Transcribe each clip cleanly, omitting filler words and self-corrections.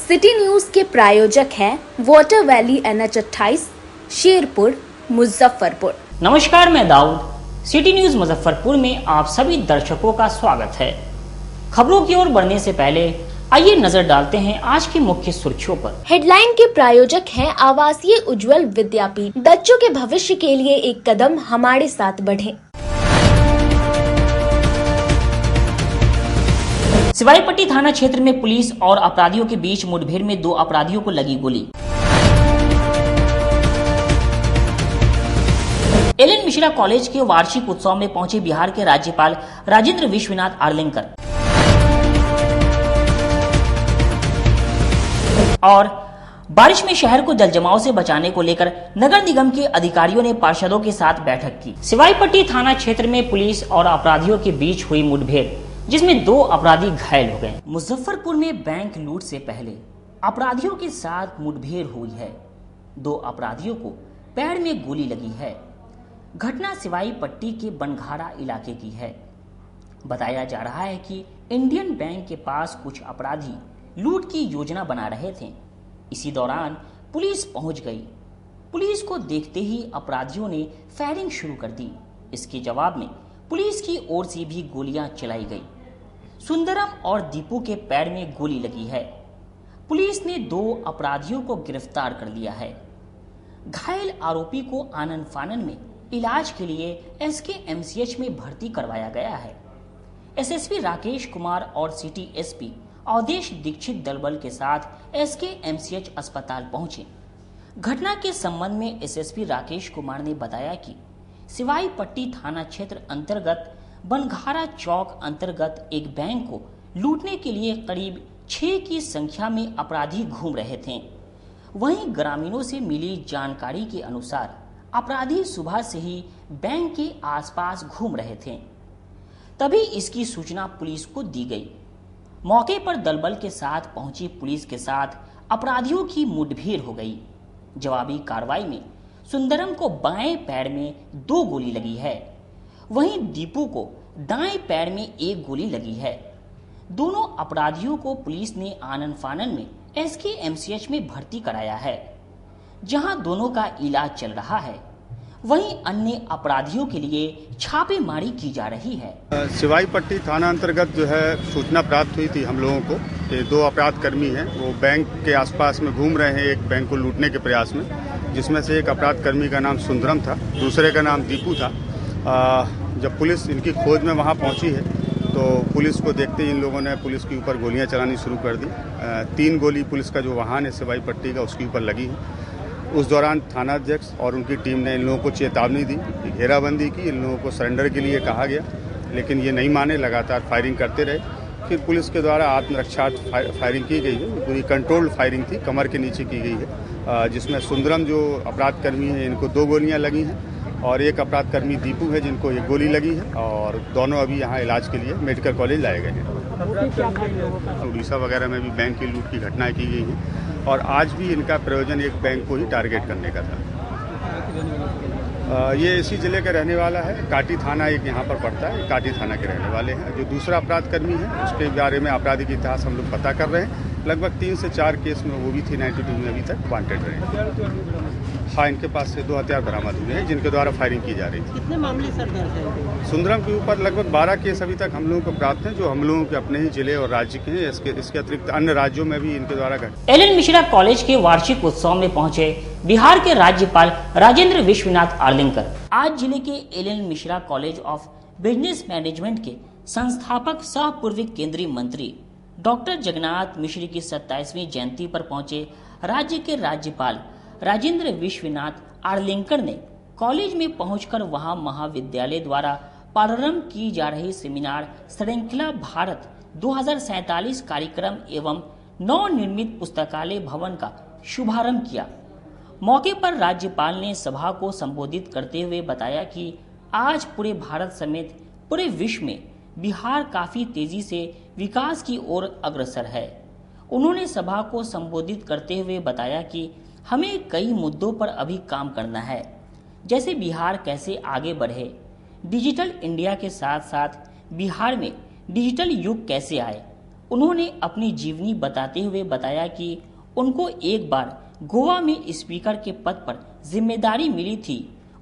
City news के प्रायोजक हैं water valley NH28 Sherpur Muzaffarpur. नमस्कार, मैं दाऊद। सिटी न्यूज मुजफ्फरपुर में आप सभी दर्शकों का स्वागत है। खबरों की ओर बढ़ने से पहले आइए नजर डालते हैं आज की मुख्य सुर्खियों पर। हेडलाइन के प्रायोजक हैं आवासीय उज्जवल विद्यापीठ। बच्चों के भविष्य के लिए एक कदम हमारे साथ बढ़ें। सिवाईपट्टी थाना क्षेत्र में पुलिस और अपराधियों के बीच मुठभेड़ में 2 अपराधियों को लगी गोली। एल.एन. मिश्रा कॉलेज के वार्षिक उत्सव में पहुंचे बिहार के राज्यपाल राजेंद्र विश्वनाथ आर्लेकर। और बारिश में शहर को जलजमाव से बचाने को लेकर नगर निगम के अधिकारियों ने पार्षदों के साथ बैठक की। सिवाईपट्टी थाना क्षेत्र में पुलिस और अपराधियों के बीच हुई मुठभेड़, जिसमें 2 अपराधी घायल हो गए। मुजफ्फरपुर में बैंक लूट से पहले अपराधियों के साथ मुठभेड़ हुई है। 2 अपराधियों को पैर में गोली लगी है। घटना सिवाईपट्टी के बनघारा इलाके की है। बताया जा रहा है कि इंडियन बैंक के पास कुछ अपराधी लूट की योजना बना रहे थे। इसी दौरान पुलिस पहुंच गई। पुलिस को देखते ही अपराधियों ने फायरिंग शुरू कर दी। इसके जवाब में पुलिस की ओर से भी गोलियां चलाई गई। सुंदरम और दीपू के पैर में गोली लगी है। पुलिस ने 2 अपराधियों को गिरफ्तार कर लिया है। घायल आरोपी को आनन फानन में इलाज के लिए SKMCH में भर्ती करवाया गया है। SSP राकेश कुमार और सिटी SP अवधेश दीक्षित दलबल के साथ SKMCH अस्पताल पहुंचे। घटना के संबंध में SSP राकेश कुमार ने बताया कि सिवाईपट्टी थाना क्षेत्र अंतर्गत बनघारा चौक अंतर्गत एक बैंक को लूटने के लिए करीब 6 की संख्या में अपराधी घूम रहे थे। वहीं ग्रामीणों से मिली जानकारी के अनुसार अपराधी सुबह से ही बैंक के आसपास घूम रहे थे। तभी इसकी सूचना पुलिस को दी गई। मौके पर दलबल के साथ पहुंची पुलिस के साथ अपराधियों की मुठभेड़ हो गई। जवाबी कार्रवाई में सुंदरम को बाएं पैर में 2 गोली लगी है। वहीं दीपू को दाएं पैर में 1 गोली लगी है। दोनों अपराधियों को पुलिस ने आनन फानन में SKMCH में भर्ती कराया है, जहां दोनों का इलाज चल रहा है। वहीं अन्य अपराधियों के लिए छापेमारी की जा रही है। सिवाईपट्टी थाना अंतर्गत जो है सूचना प्राप्त हुई थी हम लोगों को कि 2 अपराध कर्मी हैं, वो बैंक के आसपास में घूम रहे हैं एक बैंक को लूटने के प्रयास में, जिसमें से एक अपराध कर्मी का नाम सुंदरम था, दूसरे का नाम दीपू था। जब पुलिस इनकी खोज में वहां पहुंची है तो पुलिस को देखते ही इन लोगों ने पुलिस के ऊपर गोलियां चलानी शुरू कर दी। 3 गोली पुलिस का जो वाहन है सिवाईपट्टी का उसके ऊपर लगी है। उस दौरान थानाध्यक्ष और उनकी टीम ने इन लोगों को चेतावनी दी, घेराबंदी की, इन लोगों को सरेंडर के लिए कहा गया, लेकिन ये नहीं माने, लगातार फायरिंग करते रहे। फिर पुलिस के द्वारा आत्मरक्षार्थ फायरिंग की गई है। पूरी कंट्रोल्ड फायरिंग थी, कमर के नीचे की गई है, जिसमें सुंदरम जो अपराध कर्मी है इनको 2 गोलियां लगी हैं और एक अपराध कर्मी दीपू है जिनको 1 गोली लगी है, और दोनों अभी यहाँ इलाज के लिए मेडिकल कॉलेज लाए गए हैं। उड़ीसा वगैरह में भी बैंक की लूट की घटनाएं की गई हैं और आज भी इनका प्रयोजन एक बैंक को ही टारगेट करने का था। ये इसी जिले का रहने वाला है। काटी थाना एक यहाँ पर पड़ता है, काटी थाना के रहने वाले हैं। जो दूसरा अपराध कर्मी है उसके बारे में आपराधिक इतिहास हम लोग पता कर रहे हैं। लगभग 3 से 4 केस में वो भी थी 92 में अभी तक वांटेड रहे। हाँ, इनके पास से 2 हथियार बरामद हुए हैं जिनके द्वारा फायरिंग की जा रही थी। कितने मामले सर दर्ज हैं? सुंदरम के ऊपर लगभग 12 केस अभी तक हम लोगों को प्राप्त हैं, जो हम लोगों के अपने ही जिले और राज्य के हैं। इसके अतिरिक्त अन्य राज्यों में भी इनके द्वारा एल.एन. मिश्रा कॉलेज के वार्षिक उत्सव में पहुंचे बिहार के राज्यपाल राजेंद्र विश्वनाथ आर्लेकर। आज जिले के LN. Mishra college of business management के संस्थापक सह पूर्व केंद्रीय मंत्री डॉक्टर जगन्नाथ मिश्र की 27वीं जयंती पर पहुंचे राज्य के राज्यपाल राजेंद्र विश्वनाथ आर्लेकर ने कॉलेज में पहुंचकर वहां महाविद्यालय द्वारा प्रारंभ की जा रही सेमिनार श्रृंखला भारत 2047 कार्यक्रम एवं नवनिर्मित पुस्तकालय भवन का शुभारंभ किया। मौके पर राज्यपाल ने सभा को संबोधित करते हुए बताया कि आज पूरे भारत समेत पूरे विश्व में बिहार काफी तेजी से विकास की ओर अग्रसर है। उन्होंने सभा को संबोधित करते हुए बताया कि हमें कई मुद्दों पर अभी काम करना है, जैसे बिहार कैसे आगे बढ़े, डिजिटल इंडिया के साथ साथ बिहार में डिजिटल युग कैसे आए, उन्होंने अपनी जीवनी बताते हुए बताया कि उनको एक बार गोवा में स्पीकर के पद पर जिम्मेदारी मिली थी।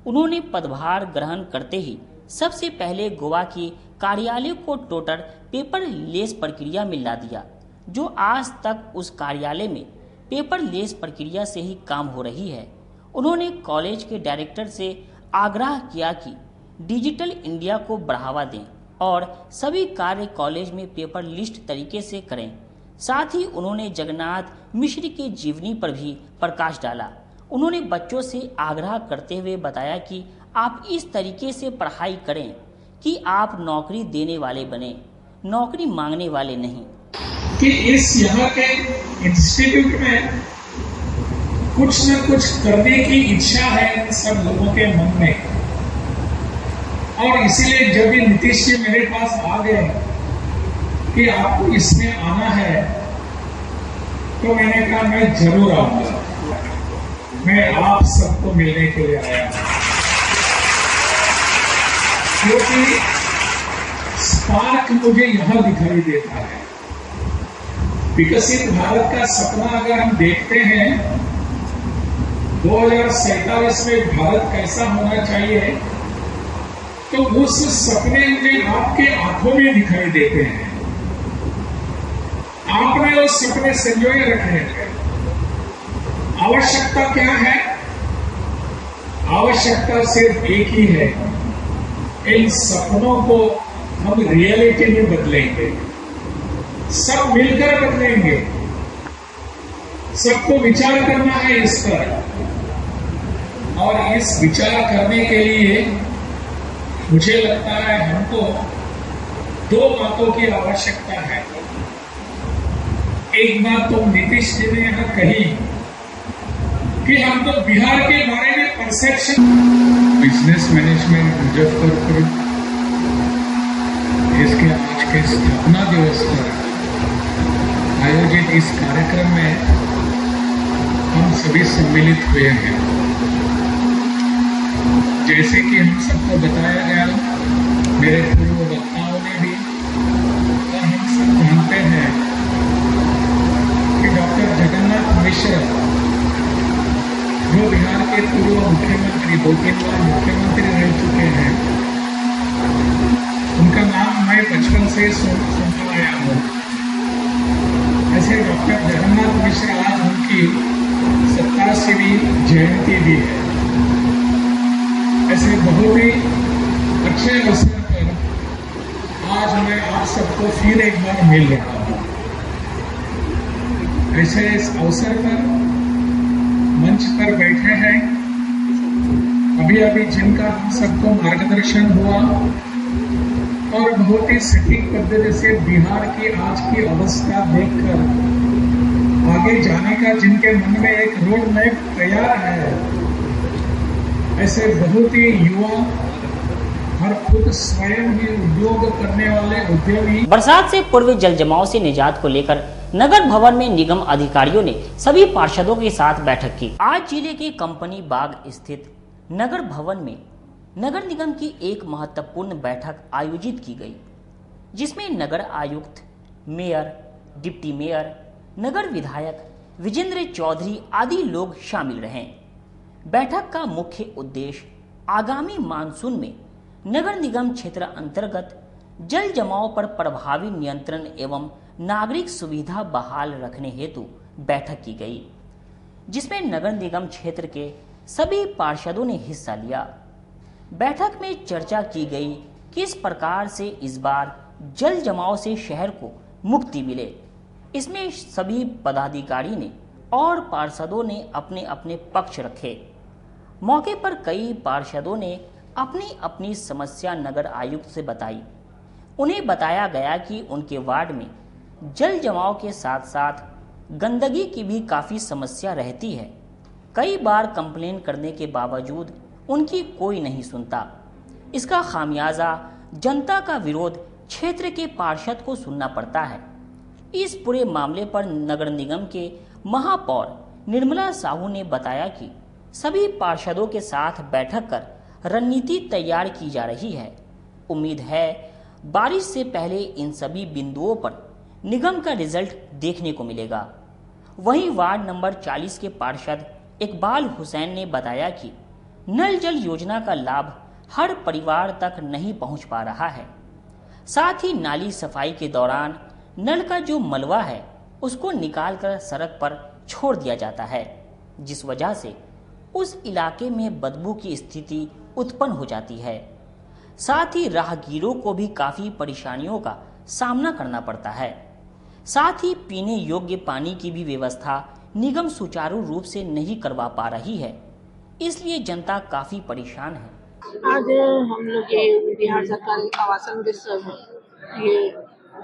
उन्होंने पदभार ग्रहण करते ही सबसे पहले गोवा की कार्यालय को टोटल पेपरलेस प्रक्रिया में ला दिया, जो आज तक उस कार्यालय में पेपरलेस प्रक्रिया से ही काम हो रही है। उन्होंने कॉलेज के डायरेक्टर से आग्रह किया कि डिजिटल इंडिया को बढ़ावा दें और सभी कार्य कॉलेज में पेपर लिस्ट तरीके से करें। साथ ही उन्होंने जगन्नाथ मिश्र के जीवनी पर भी प्रकाश डाला। उन्होंने बच्चों से आग्रह करते हुए बताया कि आप इस तरीके से पढ़ाई करें कि आप नौकरी देने वाले बने, नौकरी मांगने वाले नहीं। कि इस यहाँ के इंस्टीट्यूट में कुछ न कुछ करने की इच्छा है सब लोगों के मन में, और इसीलिए जब ये नीतीश जी मेरे पास आ गए कि आपको इसमें आना है, तो मैंने कहा मैं जरूर आऊंगा। मैं आप सबको मिलने के लिए आया, क्योंकि स्पार्क मुझे यहां दिखाई देता है। विकसित भारत का सपना अगर हम देखते हैं 2047 में भारत कैसा होना चाहिए, तो उस सपने मुझे आपके आंखों में दिखाई देते हैं। आपने उस सपने संजोए रखे हैं। आवश्यकता क्या है? आवश्यकता सिर्फ एक ही है, इन सपनों को हम रियलिटी में बदलेंगे, सब मिलकर बदलेंगे। सबको विचार करना है इस पर, और इस विचार करने के लिए मुझे लगता है हमको दो बातों की आवश्यकता है। एक बात तो नीतीश जी ने यहां कही कि हमको बिहार के बारे में परसेप्शन। बिजनेस मैनेजमेंट मुजफ्फरपुर इसके आज के स्थापना दिवस पर आयोजित इस कार्यक्रम में हम सभी सम्मिलित हुए हैं। जैसे कि हम सबको बताया गया, मेरे पूर्व वक्ताओं ने भी, और हम सब जानते हैं कि डॉक्टर जगन्नाथ मिश्र जो बिहार के पूर्व मुख्यमंत्री, 2-3 बार मुख्यमंत्री रह चुके हैं, उनका नाम मैं बचपन से सुनता आया हूँ। ऐसे डॉक्टर जगन्नाथ मिश्र आज उनकी 87वीं जयंती भी है। ऐसे बहुत ही अच्छे अवसर पर आज मैं आप सबको फिर एक बार मिल रहा हूँ। ऐसे इस अवसर पर मंच पर बैठे हैं, अभी अभी जिनका हम सबको मार्गदर्शन हुआ और बहुत ही सटीक पद्धति से बिहार की आज की अवस्था देखकर आगे जाने का जिनके मन में एक रोड मैप तैयार है, ऐसे बहुत ही युवा और खुद स्वयं ही उद्योग करने वाले उद्यमी। बरसात से पूर्व जल जमाव से निजात को लेकर नगर भवन में निगम अधिकारियों ने सभी पार्षदों के साथ बैठक की। आज जिले के कंपनी बाग स्थित नगर भवन में नगर निगम की एक महत्वपूर्ण बैठक आयोजित की गई, जिसमें नगर आयुक्त, मेयर, डिप्टी मेयर, नगर विधायक विजेंद्र चौधरी आदि लोग शामिल रहे। बैठक का मुख्य उद्देश्य आगामी मानसून में नगर निगम क्षेत्र अंतर्गत जल जमाव पर प्रभावी नियंत्रण एवं नागरिक सुविधा बहाल रखने हेतु बैठक की गई, जिसमें नगर निगम क्षेत्र के सभी पार्षदों ने हिस्सा लिया। बैठक में चर्चा की गई किस प्रकार से इस बार जल जमाव से शहर को मुक्ति मिले। इसमें सभी पदाधिकारी ने और पार्षदों ने अपने अपने पक्ष रखे। मौके पर कई पार्षदों ने अपनी अपनी समस्या नगर आयुक्त से बताई। उन्हें बताया गया कि उनके वार्ड में जल जमाव के साथ साथ गंदगी की भी काफी समस्या रहती है। कई बार कंप्लेन करने के बावजूद उनकी कोई नहीं सुनता। इसका खामियाजा जनता का विरोध क्षेत्र के पार्षद को सुनना पड़ता है। इस पूरे मामले पर नगर निगम के महापौर निर्मला साहू ने बताया कि सभी पार्षदों के साथ बैठक कर रणनीति तैयार की जा रही है। उम्मीद है बारिश से पहले इन सभी बिंदुओं पर निगम का रिजल्ट देखने को मिलेगा। वहीं वार्ड नंबर 40 के पार्षद इकबाल हुसैन ने बताया कि नल जल योजना का लाभ हर परिवार तक नहीं पहुंच पा रहा है। साथ ही नाली सफाई के दौरान नल का जो मलबा है उसको निकालकर सड़क पर छोड़ दिया जाता है, जिस वजह से उस इलाके में बदबू की स्थिति उत्पन्न हो जाती है। साथ ही राहगीरों को भी काफी परेशानियों का सामना करना पड़ता है। साथ ही पीने योग्य पानी की भी व्यवस्था निगम सुचारू रूप से नहीं करवा पा रही है, इसलिए जनता काफी परेशान है। आज हम लोग ये बिहार सरकार का आवासन ये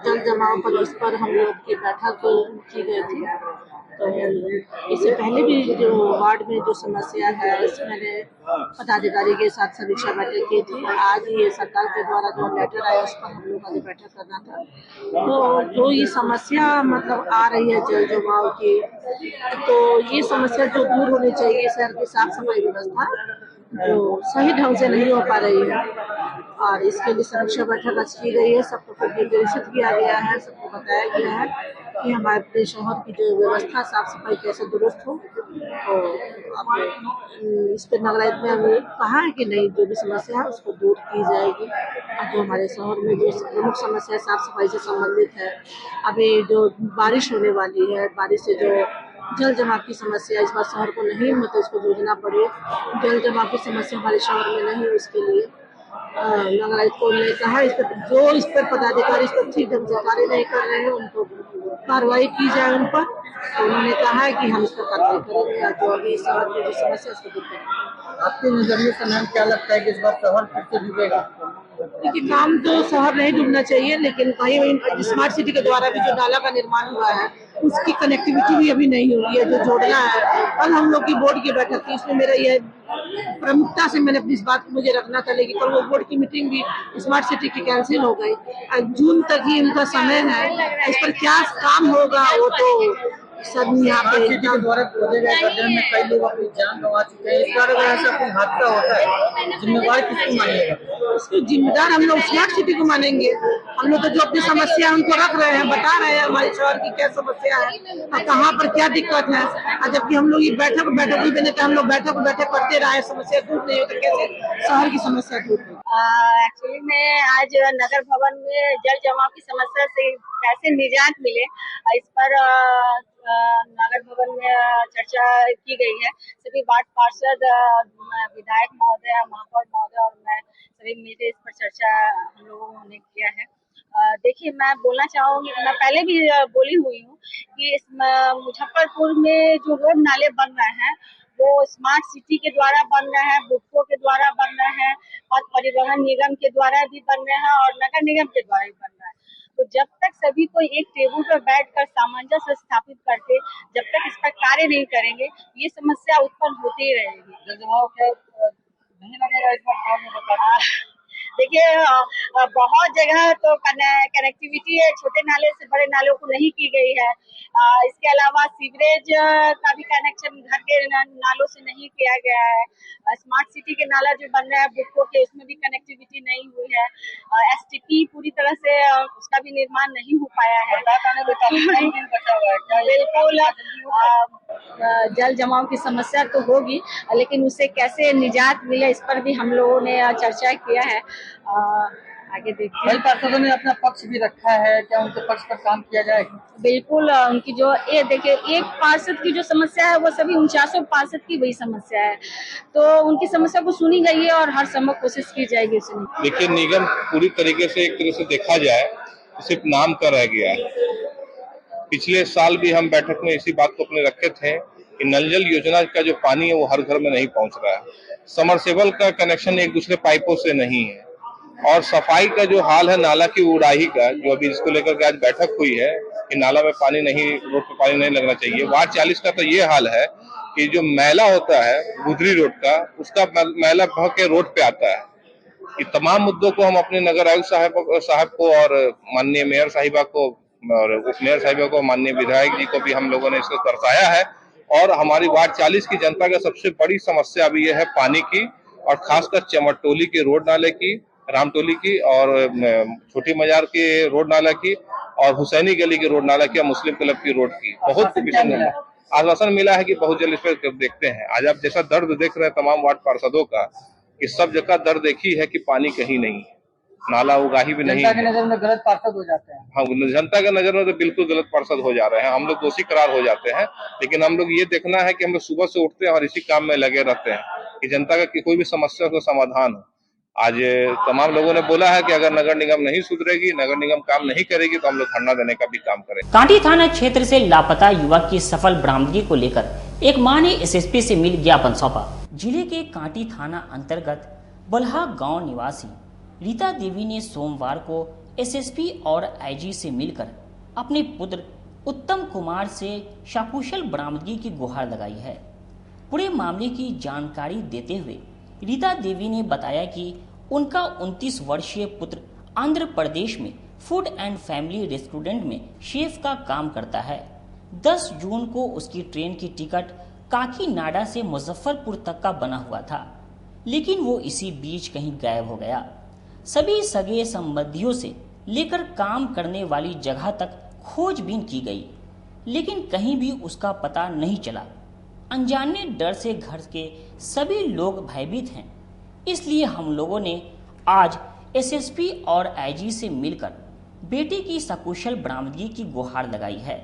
जल जमाव पर इस पर हम लोग की बैठक की गई थी। तो इससे पहले भी जो वार्ड में जो समस्या है इसमें मैंने पदाधिकारी के साथ समीक्षा बैठक की थी। आज ये सरकार के द्वारा जो लेटर आया उस पर हम लोग आज बैठक करना था। तो जो ये समस्या मतलब आ रही है जल जमाव की, तो ये समस्या जो दूर होनी चाहिए, शहर की साफ सफाई व्यवस्था जो सही ढंग से नहीं हो पा रही है, और इसके लिए समीक्षा बैठक आज की गई है। सबको निर्देशित किया गया है, सबको बताया गया है कि हमारे अपने शहर की जो व्यवस्था साफ सफाई कैसे दुरुस्त हो। तो इस पर नगर आयुक्त ने हमें कहा है कि नहीं, जो भी समस्या है उसको दूर की जाएगी। और जो हमारे शहर में जो प्रमुख समस्या साफ सफाई से संबंधित है, अभी जो बारिश होने वाली है, बारिश से जो जल जमाव की समस्या इस बार शहर को नहीं, मतलब इसको जूझना पड़े। जल जमाव की समस्या हमारे शहर में नहीं, उसके लिए नगर आयुक्त को ने कहा इस पर पदाधिकारी इस पर ठीक ढंग से कार्य नहीं कर रहे हैं, उनको कार्रवाई की जाए उन पर। तो उन्होंने कहा है कि हम इस पर कार्रवाई करेंगे, जो अभी शहर में जो समस्या उसको दूर करेंगे। आपके नजरिए से मैम क्या लगता है कि इस बार शहर फिर से डूबेगा? देखिए, काम तो शहर नहीं डूबना चाहिए, लेकिन कहीं स्मार्ट सिटी के द्वारा भी जो नाला का निर्माण हुआ है उसकी कनेक्टिविटी भी अभी नहीं हुई है, जो जोड़ना है। कल हम लोग की बोर्ड की बैठक थी, इसमें मेरा यह प्रमुखता से मैंने अपनी इस बात को मुझे रखना था, लेकिन कल वो बोर्ड की मीटिंग भी स्मार्ट सिटी की कैंसिल हो गई। जून तक ही इनका समय है, इस पर क्या काम होगा वो तो सब यहाँ पे के द्वारा खोले गए गड्ढे में कई लोग अपनी जान गंवा चुके हैं। इस बार अगर ऐसा कोई हादसा होता है, जिम्मेवार किसको मानिएगा? इसको जिम्मेदार हम लोग स्मार्ट सिटी को मानेंगे। हम लोग तो जो अपनी समस्या है उनको रख रहे हैं, बता रहे हैं हमारे शहर की क्या समस्या है और कहाँ पर क्या दिक्कत है। और जबकि हम लोग ये बैठक ही बने तो हम लोग बैठक करते रहे, समस्या दूर नहीं हो तो कैसे शहर की समस्या दूर हो। एक्चुअली मैं आज नगर भवन में जल जमाव की समस्या से कैसे निजात मिले, इस पर नगर भवन में चर्चा की गई है। सभी वार्ड पार्षद, विधायक महोदय, महापौर महोदय और मैं सभी मिलकर इस पर चर्चा हम लोगों ने किया है। देखिए, मैं बोलना चाहूँगी, मैं पहले भी बोली हुई हूँ कि इस मुजफ्फरपुर में जो रोड नाले बन रहे हैं वो स्मार्ट सिटी के द्वारा बन रहे हैं, बुक्को के द्वारा बन रहे हैं, पथ परिवहन निगम के द्वारा भी बन रहे हैं और नगर निगम के द्वारा भी बन रहे हैं। तो जब तक सभी को एक टेबल पर बैठकर सामंजस्य स्थापित करके जब तक इस पर कार्य नहीं करेंगे, ये समस्या उत्पन्न होती ही रहेगी। नहीं लगेगा इस पर? देखिए, बहुत जगह तो कनेक्टिविटी है, छोटे नाले से बड़े नालों को नहीं की गई है। इसके अलावा सीवरेज का भी कनेक्शन घर के नालों से नहीं किया गया है। स्मार्ट सिटी के नाला जो बन रहा है बुक्को के, उसमें भी कनेक्टिविटी नहीं हुई है। STP पूरी तरह से उसका भी निर्माण नहीं हो पाया है। बिल्कुल, जल जमाव की समस्या तो होगी, लेकिन उससे कैसे निजात मिले इस पर भी हम लोगों ने चर्चा किया है। आगे देखते हैं। पार्षदों ने अपना पक्ष भी रखा है, क्या उनके पक्ष पर काम किया जाएगा? बिल्कुल, उनकी जो देखिए, एक पार्षद की जो समस्या है वो सभी 49 पार्षद की वही समस्या है, तो उनकी समस्या को सुनी गई है और हर संभव कोशिश की जाएगी उसमें। देखिए, निगम पूरी तरीके से एक तरह से देखा जाए तो सिर्फ नाम का रह गया है। पिछले साल भी हम बैठक में इसी बात को अपने रखे थे कि नल जल योजना का जो पानी है वो हर घर में नहीं पहुंच रहा है। समरसेबल का कनेक्शन एक दूसरे पाइपों से नहीं है, और सफाई का जो हाल है नाला की उड़ाही का, जो अभी इसको लेकर के आज बैठक हुई है कि नाला में पानी नहीं, रोड पे पानी नहीं लगना चाहिए। वार्ड 40 का तो ये हाल है कि जो मैला होता है गुदरी रोड का, उसका मैला बह के रोड पे आता है। कि तमाम मुद्दों को हम अपने नगर आयुक्त साहब को और माननीय मेयर साहिबा को और उप मेयर साहिबा को, माननीय विधायक जी को भी हम लोगों ने इसको दर्शाया है। और हमारी वार्ड 40 की जनता का सबसे बड़ी समस्या अभी यह है पानी की, और खासकर चमटोली के रोड नाले की, रामटोली की और छोटी मजार के रोड नाला की, और हुसैनी गली की रोड नाला किया, मुस्लिम क्लब की रोड की बहुत आश्वासन मिला है कि बहुत जल्द इस पर देखते हैं। आज आप जैसा दर्द देख रहे हैं तमाम वार्ड पार्षदों का, कि सब जगह दर्द एक ही है कि पानी कहीं नहीं है, नाला उगाही भी नहीं है। जनता की नजर में गलत पार्षद हो जाते हैं। हाँ, जनता के नजर में तो बिल्कुल गलत पार्षद हो जा रहे हैं, हम लोग दोषी करार हो जाते हैं। लेकिन हम लोग ये देखना है कि हम लोग सुबह से उठते हैं और इसी काम में लगे रहते हैं कि जनता का कोई भी समस्या का समाधान हो। आज तमाम लोगों ने बोला है कि अगर नगर निगम नहीं सुधरेगी, नगर निगम काम नहीं करेगी तो हम लोग धरना देने का भी काम करेंगे। कांटी थाना क्षेत्र से लापता युवक की सफल बरामदगी को लेकर एक मां ने एसएसपी से मिल ज्ञापन सौंपा। जिले के कांटी थाना अंतर्गत बल्हा गांव निवासी रीता देवी ने सोमवार को एसएसपी और आईजी से मिलकर अपने पुत्र उत्तम कुमार से सकुशल बरामदगी की गुहार लगाई है। पूरे मामले की जानकारी देते हुए रीता देवी ने बताया कि उनका 29 वर्षीय पुत्र आंध्र प्रदेश में फूड एंड फैमिली रेस्टोरेंट में शेफ का काम करता है। 10 जून को उसकी ट्रेन की टिकट काकीनाडा से मुजफ्फरपुर तक का बना हुआ था, लेकिन वो इसी बीच कहीं गायब हो गया। सभी सगे संबंधियों से लेकर काम करने वाली जगह तक खोजबीन की गई, लेकिन कहीं भी उसका पता नहीं चला। अनजाने डर से घर के सभी लोग भयभीत हैं, इसलिए हम लोगों ने आज एसएसपी और आईजी से मिलकर बेटे की सकुशल बरामदगी की गुहार लगाई है।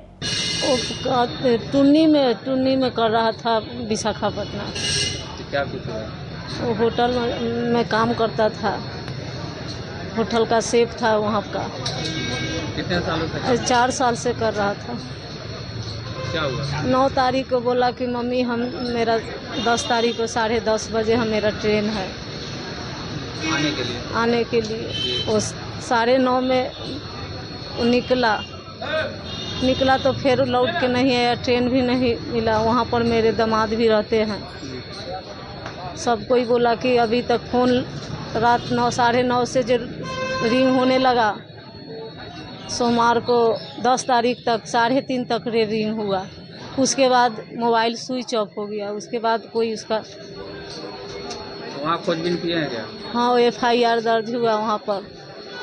टुन्नी में कर रहा था विशाखापट्टनम। क्या कुछ हुआ? वो होटल में काम करता था, होटल का शेफ था वहाँ का। कितने सालों से? 4 साल से कर रहा था। क्या हुआ? 9 तारीख को बोला कि मम्मी मेरा 10 तारीख को 10:30 बजे मेरा ट्रेन है आने के लिए। वो 9:30 में निकला तो फिर लौट के नहीं आया, ट्रेन भी नहीं मिला। वहाँ पर मेरे दामाद भी रहते हैं। सब कोई बोला कि अभी तक फ़ोन रात 9-9:30 से जो रिंग होने लगा, सोमवार को 10 तारीख तक 3:30 तक रिंग हुआ। उसके बाद मोबाइल स्विच ऑफ हो गया। उसके बाद कोई उसका वहाँ खोजबीन किए हैं क्या? हाँ, FIR दर्ज हुआ वहाँ पर,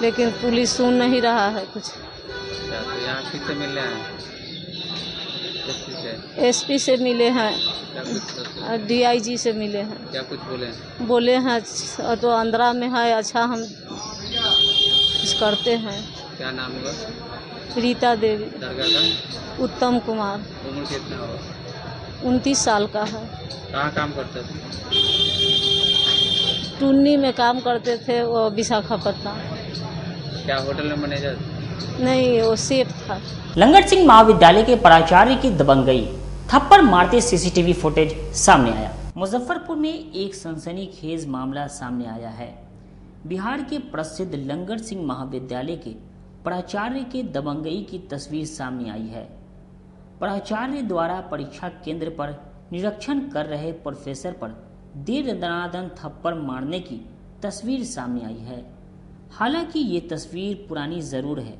लेकिन पुलिस सुन नहीं रहा है कुछ। तो यहाँ किससे मिलने हैं? SP से मिले हैं, DIG से मिले हैं। क्या कुछ बोले हैं तो आंध्रा में है, अच्छा हम कुछ करते हैं। क्या नाम है? रीता देवी। दरगाह का? उत्तम कुमार। उम्र कितना होगा? 29 साल का है। कहाँ काम करते थे? टुन्नी में काम करते थे, वो विशाखापट्टनम। क्या होटल में मैनेजर? नहीं, वो शेफ था। लंगट सिंह महाविद्यालय के प्राचार्य की दबंगई, थप्पड़ मारते सीसीटीवी फुटेज सामने आया। मुजफ्फरपुर में एक सनसनीखेज मामला सामने आया है। बिहार के प्रसिद्ध लंगट सिंह महाविद्यालय के प्राचार्य के दबंगई की तस्वीर सामने आई है। प्राचार्य द्वारा परीक्षा केंद्र पर निरीक्षण कर रहे प्रोफेसर पर देर दनादन थप्पड़ मारने की तस्वीर सामने आई है। हालांकि ये तस्वीर पुरानी जरूर है,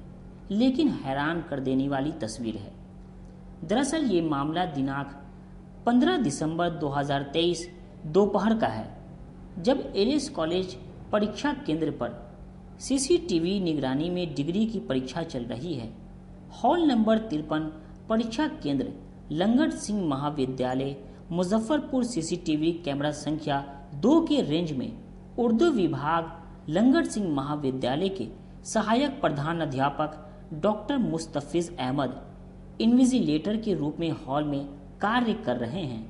लेकिन हैरान कर देने वाली तस्वीर है। दरअसल ये मामला दिनांक 15 दिसंबर 2023 दोपहर का है, जब एलिस कॉलेज परीक्षा केंद्र पर सीसीटीवी निगरानी में डिग्री की परीक्षा चल रही है। हॉल नंबर 53 परीक्षा केंद्र लंगट सिंह महाविद्यालय मुजफ्फरपुर सीसीटीवी कैमरा संख्या 2 के रेंज में उर्दू विभाग लंगट सिंह महाविद्यालय के सहायक प्रधान अध्यापक डॉक्टर मुस्तफिज अहमद इन्विजिलेटर के रूप में हॉल में कार्य कर रहे हैं।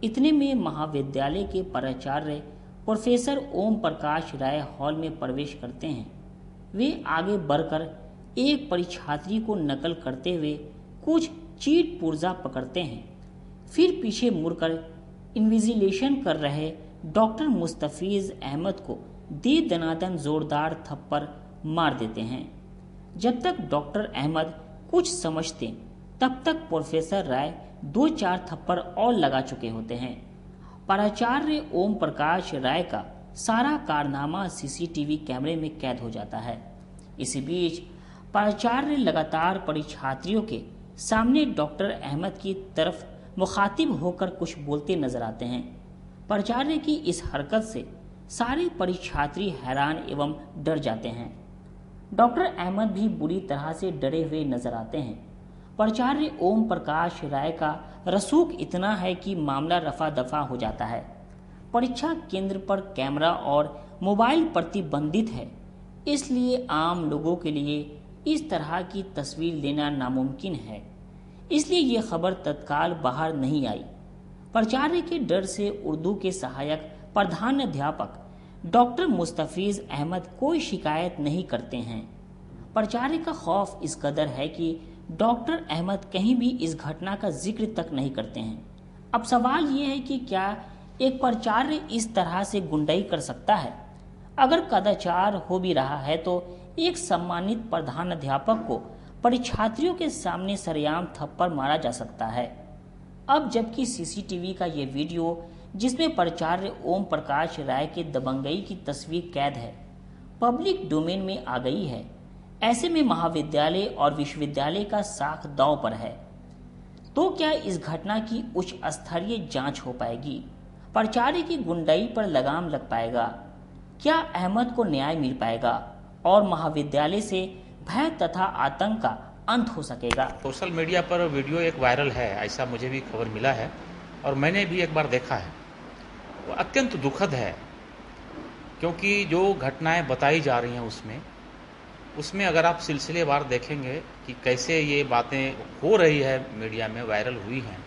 इतने में महाविद्यालय के प्राचार्य प्रोफेसर ओम प्रकाश राय हॉल में प्रवेश करते हैं। वे आगे बढ़कर एक परीक्षार्थी को नकल करते हुए कुछ चीट पुर्जा पकड़ते हैं, फिर पीछे मुड़कर इन्विजिलेशन कर रहे डॉक्टर मुस्तफिज अहमद को दे दनादन जोरदार थप्पड़ मार देते हैं। जब तक डॉक्टर अहमद कुछ समझते तब तक प्रोफेसर राय 2-4 थप्पड़ और लगा चुके होते हैं। प्राचार्य ओम प्रकाश राय का सारा कारनामा सीसीटीवी कैमरे में कैद हो जाता है। इसी बीच प्राचार्य लगातार परीक्षार्थियों के सामने डॉक्टर अहमद की तरफ मुखातिब होकर कुछ बोलते नजर आते हैं। प्राचार्य की इस हरकत से सारे परीक्षार्थी हैरान एवं डर जाते हैं। डॉक्टर अहमद भी बुरी तरह से डरे हुए नजर आते हैं। प्राचार्य ओम प्रकाश राय का रसूख इतना है कि मामला रफा दफा हो जाता है। परीक्षा केंद्र पर कैमरा और मोबाइल प्रतिबंधित है, इसलिए आम लोगों के लिए इस तरह की तस्वीर लेना नामुमकिन है, इसलिए ये खबर तत्काल बाहर नहीं आई। प्राचार्य के डर से उर्दू के सहायक प्रधानाध्यापक डॉक्टर मुस्तफीज अहमद कोई शिकायत नहीं करते हैं। प्राचार्य का खौफ इस कदर है कि डॉक्टर अहमद कहीं भी इस घटना का जिक्र तक नहीं करते हैं। अब सवाल ये है कि क्या एक प्राचार्य इस तरह से गुंडाई कर सकता है? अगर कदाचार हो भी रहा है तो एक सम्मानित प्रधानाध्यापक को परीक्षार्थियों के सामने सरेआम थप्पड़ मारा जा सकता है। अब जबकि सीसीटीवी का ये वीडियो जिसमें प्राचार्य ओम प्रकाश राय के दबंगई की तस्वीर कैद है, पब्लिक डोमेन में आ गई है, ऐसे में महाविद्यालय और विश्वविद्यालय का साख दांव पर है। तो क्या इस घटना की उच्च स्तरीय जांच हो पाएगी? प्राचार्य की गुंडाई पर लगाम लग पाएगा? क्या अहमद को न्याय मिल पाएगा और महाविद्यालय से भय तथा आतंक का अंत हो सकेगा? सोशल मीडिया पर वीडियो एक वायरल है, ऐसा मुझे भी खबर मिला है और मैंने भी एक बार देखा है। वो अत्यंत दुखद है, क्योंकि जो घटनाएं बताई जा रही हैं उसमें अगर आप सिलसिलेवार देखेंगे कि कैसे ये बातें हो रही है, मीडिया में वायरल हुई हैं,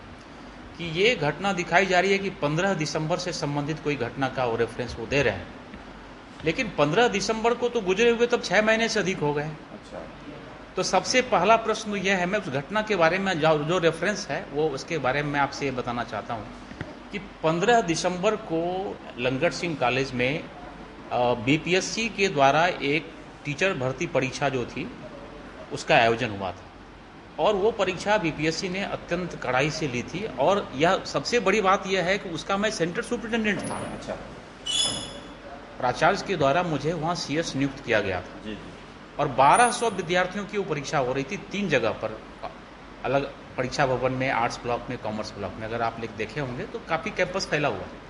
कि ये घटना दिखाई जा रही है कि 15 दिसंबर से संबंधित कोई घटना का वो रेफरेंस वो दे रहे हैं, लेकिन 15 दिसंबर को तो गुजरे हुए तब 6 महीने से अधिक हो गए। अच्छा। तो सबसे पहला प्रश्न यह है, मैं उस घटना के बारे में जो रेफरेंस है वो उसके बारे में आपसे बताना चाहता हूँ कि 15 दिसंबर को लंगट सिंह कॉलेज में बीपीएससी के द्वारा एक टीचर भर्ती परीक्षा जो थी उसका आयोजन हुआ था और वो परीक्षा बीपीएससी ने अत्यंत कड़ाई से ली थी और यह सबसे बड़ी बात यह है कि उसका मैं सेंटर सुपरिटेंडेंट था। अच्छा। प्राचार्य के द्वारा मुझे वहाँ सीएस नियुक्त किया गया था जी। और 1200 विद्यार्थियों की वो परीक्षा हो रही थी 3 जगह पर, अलग परीक्षा भवन में, आर्ट्स ब्लॉक में, कॉमर्स ब्लॉक में। अगर आप देखे होंगे तो काफ़ी कैंपस फैला हुआ है।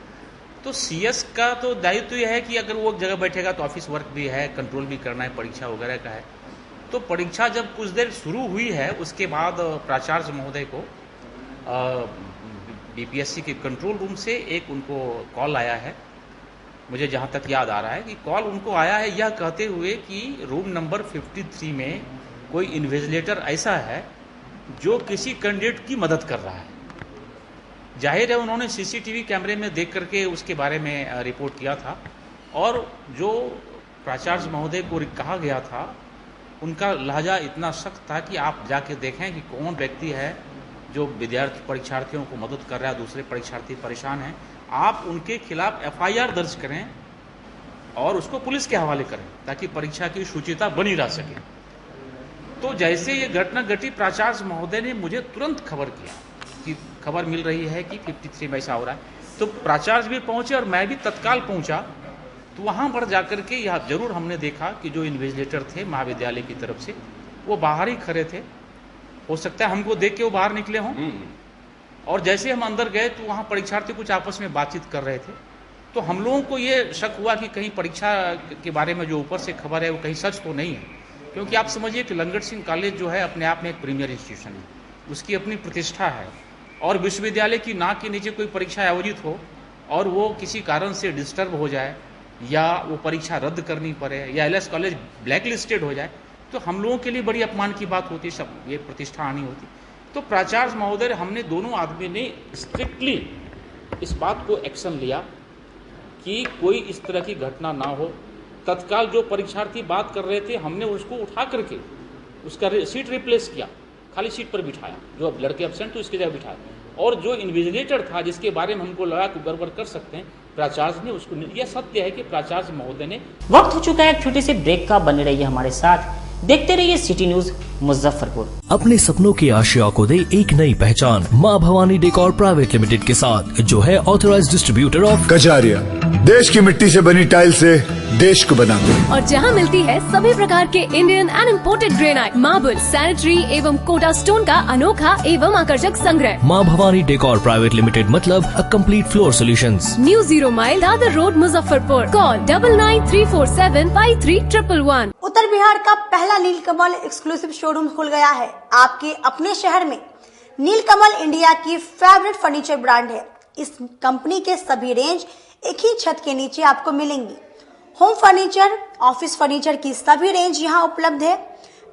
तो सीएस का तो दायित्व तो यह है कि अगर वो एक जगह बैठेगा तो ऑफिस वर्क भी है, कंट्रोल भी करना है, परीक्षा वगैरह का है। तो परीक्षा जब कुछ देर शुरू हुई है उसके बाद प्राचार्य महोदय को बीपीएससी के कंट्रोल रूम से एक उनको कॉल आया है, मुझे जहाँ तक याद आ रहा है कि कॉल उनको आया है यह कहते हुए कि रूम नंबर 53 में कोई इन्विजिलेटर ऐसा है जो किसी कैंडिडेट की मदद कर रहा है। जाहिर है उन्होंने सीसीटीवी कैमरे में देख करके उसके बारे में रिपोर्ट किया था और जो प्राचार्य महोदय को कहा गया था उनका लहजा इतना सख्त था कि आप जाके देखें कि कौन व्यक्ति है जो परीक्षार्थियों को मदद कर रहा है, दूसरे परीक्षार्थी परेशान हैं, आप उनके खिलाफ एफआईआर दर्ज करें और उसको पुलिस के हवाले करें ताकि परीक्षा की शुचिता बनी रह सके। तो जैसे ये घटना घटी, प्राचार्य महोदय ने मुझे तुरंत खबर किया कि खबर मिल रही है कि 53 में ऐसा हो रहा है। तो प्राचार्य भी पहुंचे और मैं भी तत्काल पहुंचा। तो वहां पर जाकर के यह जरूर हमने देखा कि जो इन्विजिलेटर थे महाविद्यालय की तरफ से वो बाहर ही खड़े थे। हो सकता है हमको देख के वो बाहर निकले हों और जैसे हम अंदर गए तो वहाँ परीक्षार्थी कुछ आपस में बातचीत कर रहे थे। तो हम लोगों को ये शक हुआ कि कहीं परीक्षा के बारे में जो ऊपर से खबर है वो कहीं सच तो नहीं है, क्योंकि आप समझिए कि लंगट सिंह कॉलेज जो है अपने आप में एक प्रीमियर इंस्टीट्यूशन है, उसकी अपनी प्रतिष्ठा है और विश्वविद्यालय की नाक के नीचे कोई परीक्षा आयोजित हो और वो किसी कारण से डिस्टर्ब हो जाए या वो परीक्षा रद्द करनी पड़े या एलएस कॉलेज ब्लैक लिस्टेड हो जाए तो हम लोगों के लिए बड़ी अपमान की बात होती, सब ये प्रतिष्ठा हानि होती। तो प्राचार्य महोदय हमने दोनों आदमी ने स्ट्रिक्टली इस बात को एक्शन लिया कि कोई इस तरह की घटना ना हो। तत्काल जो परीक्षार्थी बात कर रहे थे हमने उसको उठा करके उसका सीट रिप्लेस किया, खाली सीट पर बिठाया, जो अब लड़के एब्सेंट तो इसकी जगह बिठाया। और जो इन्विजिलेटर था जिसके बारे में हमको लगा कि गड़बड़ कर सकते हैं, प्राचार्य ने उसको, यह सत्य है कि प्राचार्य महोदय ने। वक्त हो चुका है एक छोटे से ब्रेक का, बने रहिए हमारे साथ, देखते रहिए सिटी न्यूज मुजफ्फरपुर। अपने सपनों की आशिया को दे एक नई पहचान माँ भवानी डेकोर प्राइवेट लिमिटेड के साथ, जो है ऑथराइज्ड डिस्ट्रीब्यूटर ऑफ कजारिया। देश की मिट्टी से बनी टाइल से देश को बनाते हैं। और जहां मिलती है सभी प्रकार के Indian and imported granite, marble, sanitary एवं कोटा स्टोन का अनोखा एवं आकर्षक संग्रह। माँ भवानी डेकोर प्राइवेट लिमिटेड, मतलब a complete floor solutions. New 0 mile Dadar road, Muzaffarpur. Call 9934753111। उत्तर बिहार का पहला नीलकमल एक्सक्लूसिव शोरूम खुल गया है आपके अपने शहर में। नीलकमल इंडिया की फेवरेट फर्नीचर ब्रांड है। इस कंपनी के सभी रेंज एक ही छत के नीचे आपको मिलेंगी। होम फर्नीचर, ऑफिस फर्नीचर की सभी रेंज यहाँ उपलब्ध है।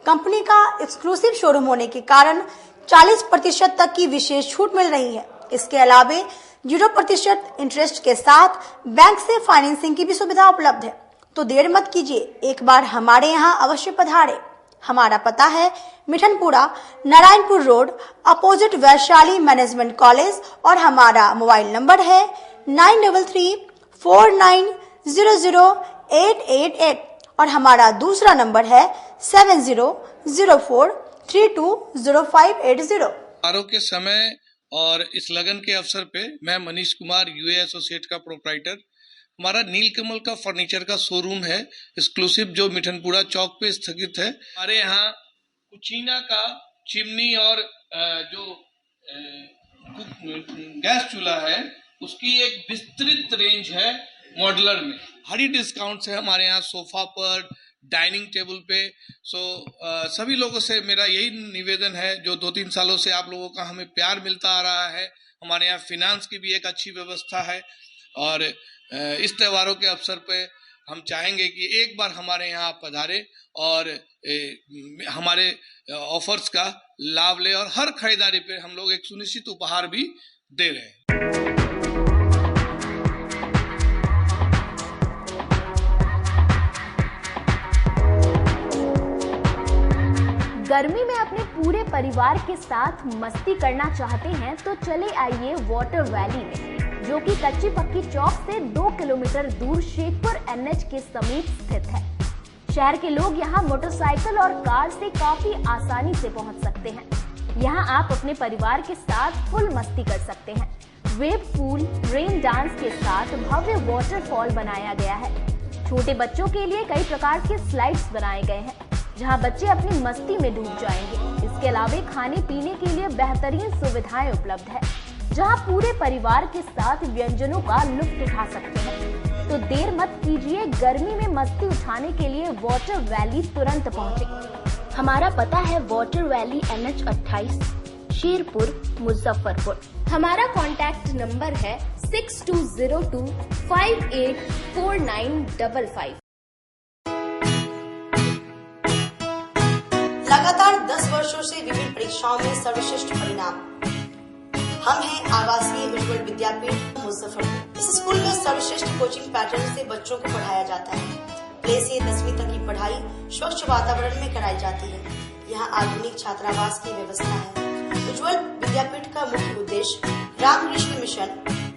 कंपनी का एक्सक्लूसिव शोरूम होने के कारण 40% तक की विशेष छूट मिल रही है। इसके अलावे 0% इंटरेस्ट के साथ बैंक से फाइनेंसिंग की भी सुविधा उपलब्ध है। तो देर मत कीजिए, एक बार हमारे यहाँ अवश्य पधारे। हमारा पता है Mithanpura, Narayanpur road, opposite Vaishali management college, और हमारा मोबाइल नंबर है 9334900888 और हमारा दूसरा नंबर है 7004320580। समारोह के समय और इस लगन के अवसर पे मैं मनीष कुमार, यूए एसोसिएट का प्रोप्राइटर, हमारा नीलकमल का फर्नीचर का शोरूम है एक्सक्लूसिव, जो मिठनपुरा चौक पे स्थित है। हमारे यहाँ कुचीना का चिमनी और जो गैस चूल्हा है उसकी एक विस्तृत रेंज है मॉड्यूलर में। भारी डिस्काउंट है हमारे यहाँ सोफा पर, डाइनिंग टेबल पे। सभी लोगों से मेरा यही निवेदन है, जो 2-3 सालों से आप लोगों का हमें प्यार मिलता आ रहा है। हमारे यहाँ फिनांस की भी एक अच्छी व्यवस्था है और इस त्योहारों के अवसर पे हम चाहेंगे कि एक बार हमारे यहाँ पधारे और हमारे ऑफर्स का लाभ ले, और हर खरीदारी पे हम लोग एक सुनिश्चित उपहार भी दे रहे हैं। गर्मी में अपने पूरे परिवार के साथ मस्ती करना चाहते हैं तो चले आइए वाटर वैली में, जो कि कच्ची पक्की चौक से 2 किलोमीटर दूर शेखपुर NH के समीप स्थित है। शहर के लोग यहाँ मोटरसाइकिल और कार से काफी आसानी से पहुँच सकते हैं। यहाँ आप अपने परिवार के साथ फुल मस्ती कर सकते हैं। वेव पूल, रेन डांस के साथ भव्य वाटरफॉल बनाया गया है। छोटे बच्चों के लिए कई प्रकार के स्लाइड्स बनाए गए हैं, जहां बच्चे अपनी मस्ती में डूब जाएंगे। इसके अलावा खाने पीने के लिए बेहतरीन सुविधाएं उपलब्ध है, जहां पूरे परिवार के साथ व्यंजनों का लुत्फ उठा सकते हैं। तो देर मत कीजिए, गर्मी में मस्ती उठाने के लिए वाटर वैली तुरंत पहुंचे। हमारा पता है water valley NH 28, Sherpur, Muzaffarpur. हमारा कॉन्टैक्ट नंबर है 6202584955। लगातार 10 वर्षों से विभिन्न परीक्षाओं में सर्वश्रेष्ठ परिणाम। हम हैं आवासीय उज्ज्वल विद्यापीठ मुजफ्फरपुर। इस स्कूल में सर्वश्रेष्ठ कोचिंग पैटर्न से बच्चों को पढ़ाया जाता है। प्ले से 10वीं तक की पढ़ाई स्वच्छ वातावरण में कराई जाती है। यहाँ आधुनिक छात्रावास की व्यवस्था है। उज्ज्वल विद्यापीठ का मुख्य उद्देश्य रामकृष्ण मिशन,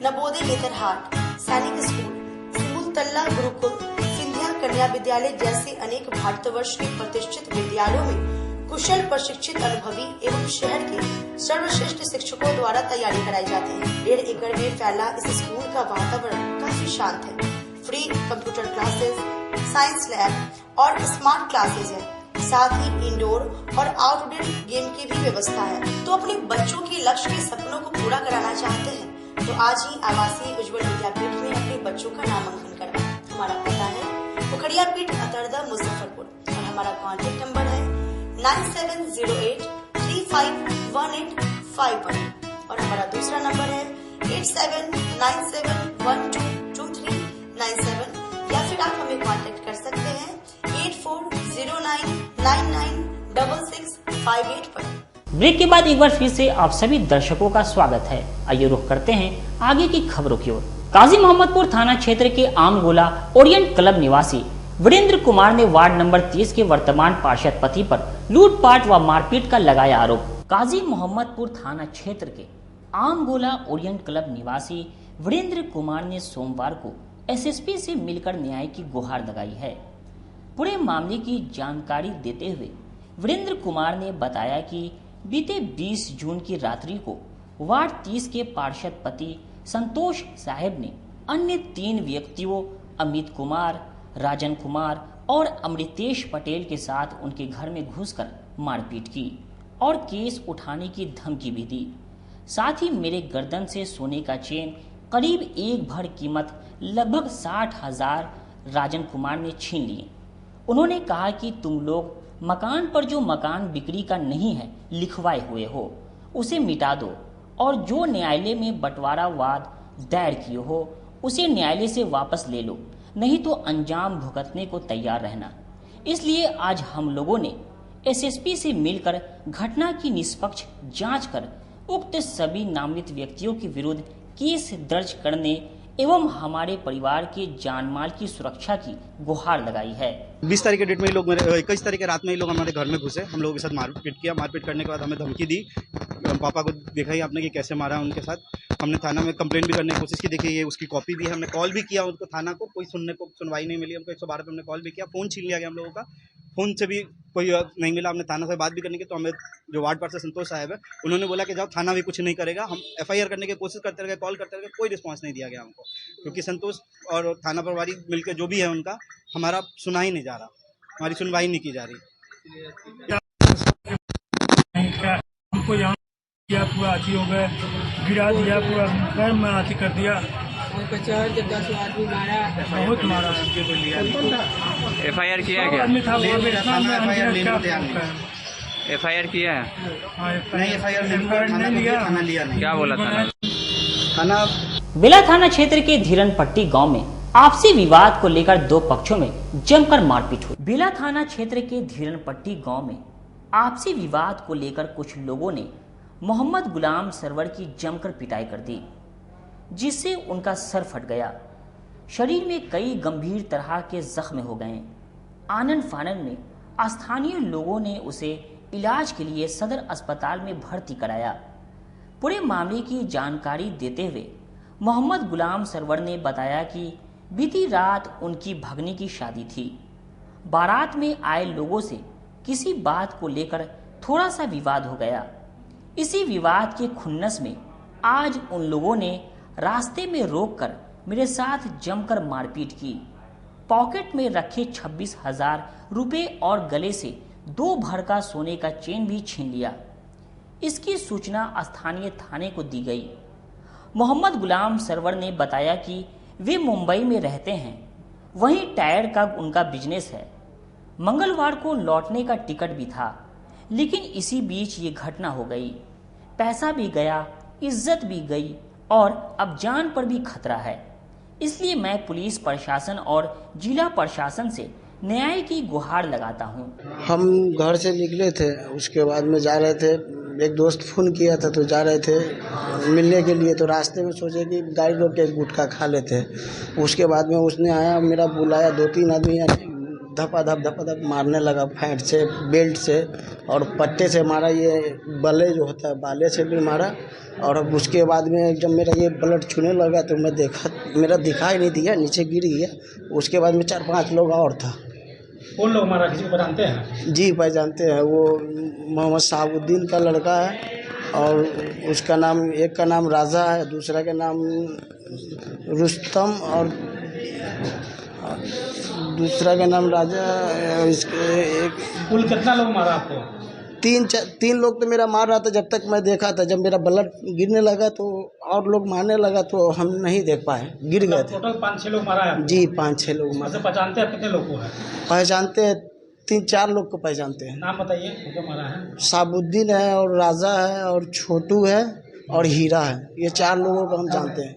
नवोदय नेतरहाट, सैनिक स्कूल, सिमुलतल्ला गुरुकुल, सिंधिया कन्या विद्यालय जैसे अनेक भारतवर्ष के प्रतिष्ठित विद्यालयों में कुशल प्रशिक्षित अनुभवी एवं शहर के सर्वश्रेष्ठ शिक्षकों द्वारा तैयारी कराई जाती है। 1.5 एकड़ में फैला इस स्कूल का वातावरण काफी शांत है। Free computer classes, science lab और स्मार्ट क्लासेस है। साथ ही इंडोर और आउटडोर गेम की भी व्यवस्था है। तो अपने बच्चों के लक्ष्य के सपनों को पूरा कराना चाहते हैं तो आज ही आवासीय उज्ज्वल विद्यापीठ में अपने बच्चों का नामांकन करवाएं। हमारा पता है पोखरिया पीठ, अतरदा, मुजफ्फरपुर और हमारा कॉन्टेक्ट नंबर है 9708351851 और हमारा दूसरा नंबर है 8797122397 या फिर आप हमें कांटेक्ट कर सकते हैं 8409996658 पर। ब्रेक के बाद एक बार फिर से आप सभी दर्शकों का स्वागत है। आइए रुख करते हैं आगे की खबरों की ओर। काजी मोहम्मदपुर थाना क्षेत्र के आमगोला ओरिएंट क्लब निवासी वीरेंद्र कुमार ने वार्ड नंबर 30 के वर्तमान पार्षद पति पर लूटपाट व मारपीट का लगाया आरोप। काजी मोहम्मदपुर थाना क्षेत्र के आमगोला ओरिएंट क्लब निवासी वीरेंद्र कुमार ने सोमवार को एसएसपी से मिलकर न्याय की गुहार लगाई है। पूरे मामले की जानकारी देते हुए वीरेंद्र कुमार ने बताया कि बीते 20 जून की रात्रि को वार्ड 30 के पार्षद पति संतोष साहब ने अन्य 3 व्यक्तियों अमित कुमार, राजन कुमार और अमृतेश पटेल के साथ उनके घर में घुसकर मारपीट की और केस उठाने की धमकी भी दी। साथ ही मेरे गर्दन से सोने का चेन करीब 1 भर कीमत लगभग 60,000 राजन कुमार ने छीन लिए। उन्होंने कहा कि तुम लोग मकान पर जो मकान बिक्री का नहीं है लिखवाए हुए हो उसे मिटा दो और जो न्यायालय में बंटवारावाद दायर किए हो उसे न्यायालय से वापस ले लो, नहीं तो अंजाम भुगतने को तैयार रहना। इसलिए आज हम लोगों ने एसएसपी से मिलकर घटना की निष्पक्ष जांच कर उक्त सभी नामित व्यक्तियों के विरुद्ध केस दर्ज करने एवं हमारे परिवार के जान माल की सुरक्षा की गुहार लगाई है। 20 तारीख के डेट में ये लोग 21 तारीख के रात में ये लोग हमारे घर में घुसे, हम लोगों के साथ मारपीट किया। मारपीट करने के बाद हमें धमकी दी। पापा को देखा ही आपने कि कैसे मारा उनके साथ। हमने थाना में कंप्लेंट भी करने की कोशिश की, देखिए ये उसकी कॉपी भी है। हमने कॉल भी किया उनको थाना को, कोई सुनवाई नहीं मिली हमको। 112 पे हमने कॉल भी किया, फ़ोन छीन लिया गया हम लोगों का, फ़ोन से भी कोई नहीं मिला। हमने थाना से बात भी करने की, तो हमें जो वार्ड पार्षद संतोष साहब है उन्होंने बोला कि जाओ थाना भी कुछ नहीं करेगा। हम FIR करने की कोशिश करते रहे, कॉल करते रहे, कोई रिस्पांस नहीं दिया गया हमको, क्योंकि संतोष और थाना प्रभारी मिलकर जो भी है उनका हमारा सुना ही नहीं जा रहा, हमारी सुनवाई नहीं की जा रही। हमको यहाँ किया पूरा अथी हो गए, गिरा दिया, पूरा घर में अथी कर दिया, बहुत मारा। FIR किया क्या? FIR किया है? नहीं, FIR नहीं लिया। क्या बोला थाना? बेला थाना क्षेत्र के धीरनपट्टी गांव में आपसी विवाद को लेकर दो पक्षों में जमकर मारपीट हुई। बेला थाना क्षेत्र के धीरनपट्टी गांव में आपसी विवाद को लेकर कुछ लोगों ने मोहम्मद गुलाम सरवर की जमकर पिटाई कर दी, जिससे उनका सर फट गया। शरीर में कई गंभीर तरह के जख्म हो गए। आनन फानन में स्थानीय लोगों ने उसे इलाज के लिए सदर अस्पताल में भर्ती कराया। पूरे मामले की जानकारी देते हुए मोहम्मद गुलाम सरवर ने बताया कि बीती रात उनकी भगनी की शादी थी। बारात में आए लोगों से किसी बात को लेकर थोड़ा सा विवाद हो गया। इसी विवाद के खुन्नस में आज उन लोगों ने रास्ते में रोककर मेरे साथ जमकर मारपीट की। पॉकेट में रखे 26,000 रुपए और गले से 2 भर का सोने का चेन भी छीन लिया। इसकी सूचना स्थानीय थाने को दी गई। मोहम्मद गुलाम सरवर ने बताया कि वे मुंबई में रहते हैं, वहीं टायर का उनका बिजनेस है। मंगलवार को लौटने का टिकट भी था, लेकिन इसी बीच ये घटना हो गई। पैसा भी गया, इज्जत भी गई और अब जान पर भी खतरा है। इसलिए मैं पुलिस प्रशासन और जिला प्रशासन से न्याय की गुहार लगाता हूँ। हम घर से निकले थे, उसके बाद में जा रहे थे, एक दोस्त फोन किया था तो जा रहे थे मिलने के लिए, तो रास्ते में सोचे कि गाड़ी रोक के गुटखा खा लेते। उसके बाद में उसने आया, मेरा बुलाया, 2-3 आदमी धपाधप मारने लगा, फैंट से, बेल्ट से और पट्टे से मारा। ये बल्ले जो होता है बाले से भी मारा। और उसके बाद में जब मेरा ये ब्लड छूने लगा तो मैं देखा, मेरा दिखाई नहीं दिया, नीचे गिर गया। उसके बाद में 4-5 लोग और था। कौन लोग मारा, किसी को पहचानते हैं? जी पहचानते हैं, वो मोहम्मद साहबुद्दीन का लड़का है और उसका नाम, एक का नाम राजा है, दूसरा का नाम रुस्तम और दूसरा का नाम राजा। इसके एक कुल कितना लोग मारा आपको? 3 लोग तो मेरा मार रहा था जब तक मैं देखा था। जब मेरा ब्लड गिरने लगा तो और लोग मारने लगा तो हम नहीं देख पाए, गिर गए थे। टोटल 5-6 लोग मारा है? जी 5-6 लोग मारा। पहचानते हैं कितने लोग को है? पहचानते हैं 3-4 लोग को पहचानते हैं। नाम बताइए, किसको मारा है? साबुद्दीन है और राजा है और छोटू है और हीरा है। ये 4 लोगों को हम जानते हैं।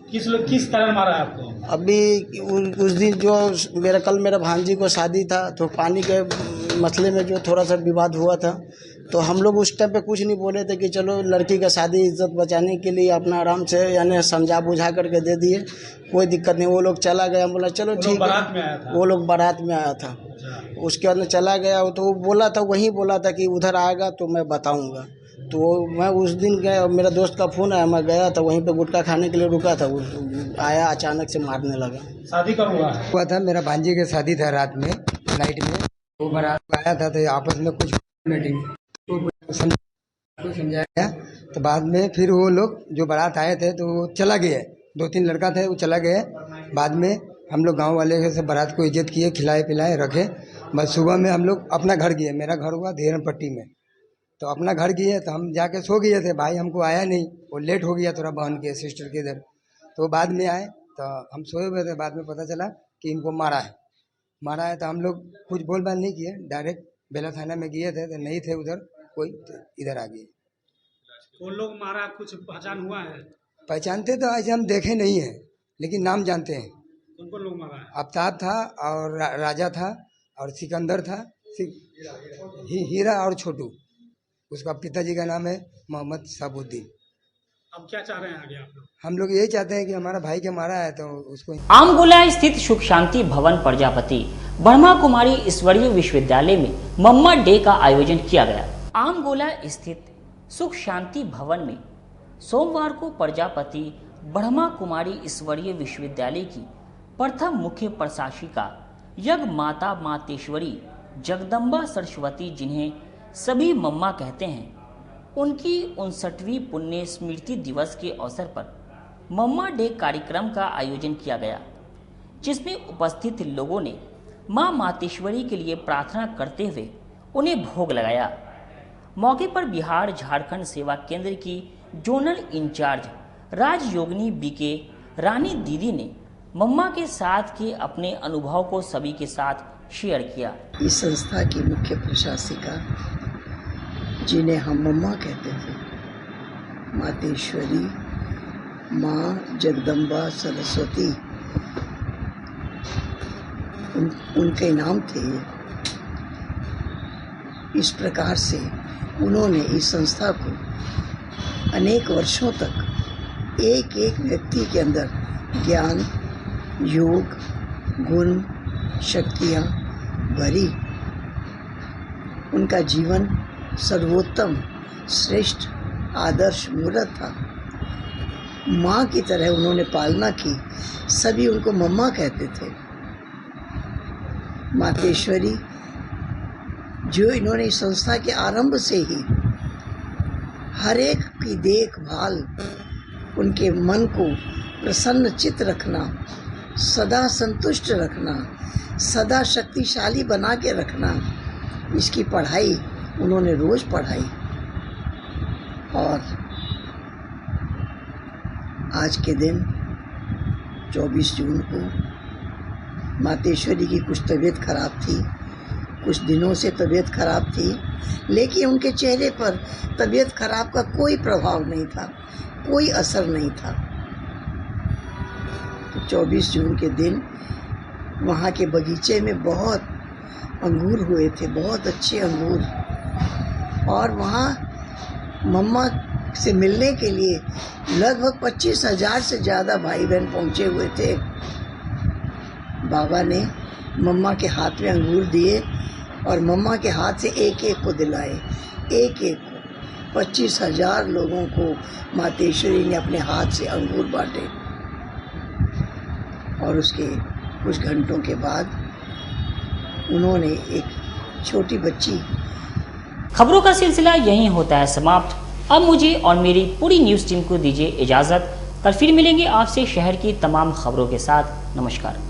किस तरह मारा है आपको? अभी उस दिन जो मेरा भांजी को शादी था तो पानी के मसले में जो थोड़ा सा विवाद हुआ था, तो हम लोग उस टाइम पे कुछ नहीं बोले थे कि चलो लड़की का शादी इज्जत बचाने के लिए अपना आराम से यानी समझा बुझा करके दे दिए, कोई दिक्कत नहीं। वो लोग चला गया, बोला चलो ठीक है। वो लोग बारात में आया था, उसके बाद में चला गया। तो वो बोला था, वहीं बोला था कि उधर आएगा तो मैं बताऊँगा। तो मैं उस दिन गया, मेरा दोस्त का फ़ोन आया, मैं गया था वहीं पे गुटखा खाने के लिए रुका था। वो आया, अचानक से मारने लगा। शादी कब हुआ था? मेरा भांजी की शादी था रात में, नाइट में। वो बारात आया था तो आपस में कुछ मीटिंग को समझाया, तो बाद में फिर वो लोग जो बारात आए थे तो वो चला गया। 2-3 लड़का थे, वो चला गया। बाद में हम लोग गांव वाले से बारात को इज्जत किए, खिलाए पिलाए रखे। बस सुबह में हम लोग अपना घर गए, मेरा घर हुआ धेरन पट्टी में, तो अपना घर गए तो हम जाके सो गए थे। भाई हमको आया नहीं, वो लेट हो गया थोड़ा बहन के सिस्टर के इधर, तो बाद में आए तो हम सोए हुए थे। बाद में पता चला कि इनको मारा है, तो हम लोग कुछ बोलबाल नहीं किए, डायरेक्ट बेला थाना में गए थे, तो नहीं थे उधर कोई, तो इधर आ गए। कौन लोग मारा, कुछ पहचान हुआ है? पहचानते तो ऐसे हम देखे नहीं है, लेकिन नाम जानते हैं। कौन लोग मारा है? आफ्ताब था और राजा था और सिकंदर था, हीरा और छोटू। उसका पिताजी का नाम है मोहम्मद साबुद्दीन। अब क्या चाह रहे हैं आगे आप लोग? हम लोग यही चाहते हैं कि हमारा भाई के मारा है तो उसको। आमगोला स्थित सुख शांति भवन प्रजापति ब्रह्मा कुमारी ईश्वरीय विश्वविद्यालय में मम्मा डे का आयोजन किया गया। आमगोला स्थित सुख शांति भवन में सोमवार को प्रजापति ब्रह्मा कुमारी ईश्वरीय विश्वविद्यालय की प्रथम मुख्य प्रशासिका यज्ञ माता मातेश्वरी जगदम्बा सरस्वती, जिन्हें सभी मम्मा कहते हैं, उनकी 59वीं पुण्य स्मृति दिवस के अवसर पर मम्मा डे कार्यक्रम का आयोजन किया गया, जिसमें उपस्थित लोगों ने मां मातेश्वरी के लिए प्रार्थना करते हुए उन्हें भोग लगाया। मौके पर बिहार झारखंड सेवा केंद्र की जोनल इंचार्ज राजयोगिनी बीके रानी दीदी ने मम्मा के साथ के अपने अनुभव को सभी के साथ शेयर किया। इस संस्था की मुख्य प्रशासिका, जिन्हें हम मम्मा कहते थे, मातेश्वरी माँ जगदम्बा सरस्वती, उनके नाम थे। इस प्रकार से उन्होंने इस संस्था को अनेक वर्षों तक एक एक व्यक्ति के अंदर ज्ञान, योग, गुण, शक्तियाँ भरी। उनका जीवन सर्वोत्तम, श्रेष्ठ, आदर्श मूर्त था। माँ की तरह उन्होंने पालना की, सभी उनको मम्मा कहते थे। मातेश्वरी, जो इन्होंने इस संस्था के आरंभ से ही हर एक की देखभाल, उनके मन को प्रसन्न चित्त रखना, सदा संतुष्ट रखना, सदा शक्तिशाली बना के रखना, इसकी पढ़ाई उन्होंने रोज पढ़ाई। और आज के दिन 24 जून को मातेश्वरी की कुछ तबीयत खराब थी, कुछ दिनों से तबीयत खराब थी, लेकिन उनके चेहरे पर तबीयत खराब का कोई प्रभाव नहीं था, कोई असर नहीं था। तो 24 जून के दिन वहाँ के बगीचे में बहुत अंगूर हुए थे, बहुत अच्छे अंगूर, और वहाँ मम्मा से मिलने के लिए लगभग 25,000 से ज़्यादा भाई बहन पहुँचे हुए थे। बाबा ने मम्मा के हाथ में अंगूर दिए और मम्मा के हाथ से एक एक को दिलाए, एक एक को। 25,000 लोगों को मातेश्वरी ने अपने हाथ से अंगूर बांटे। और उसके कुछ घंटों के बाद उन्होंने एक छोटी बच्ची। खबरों का सिलसिला यहीं होता है समाप्त। अब मुझे और मेरी पूरी न्यूज़ टीम को दीजिए इजाज़त। कल फिर मिलेंगे आपसे शहर की तमाम खबरों के साथ। नमस्कार।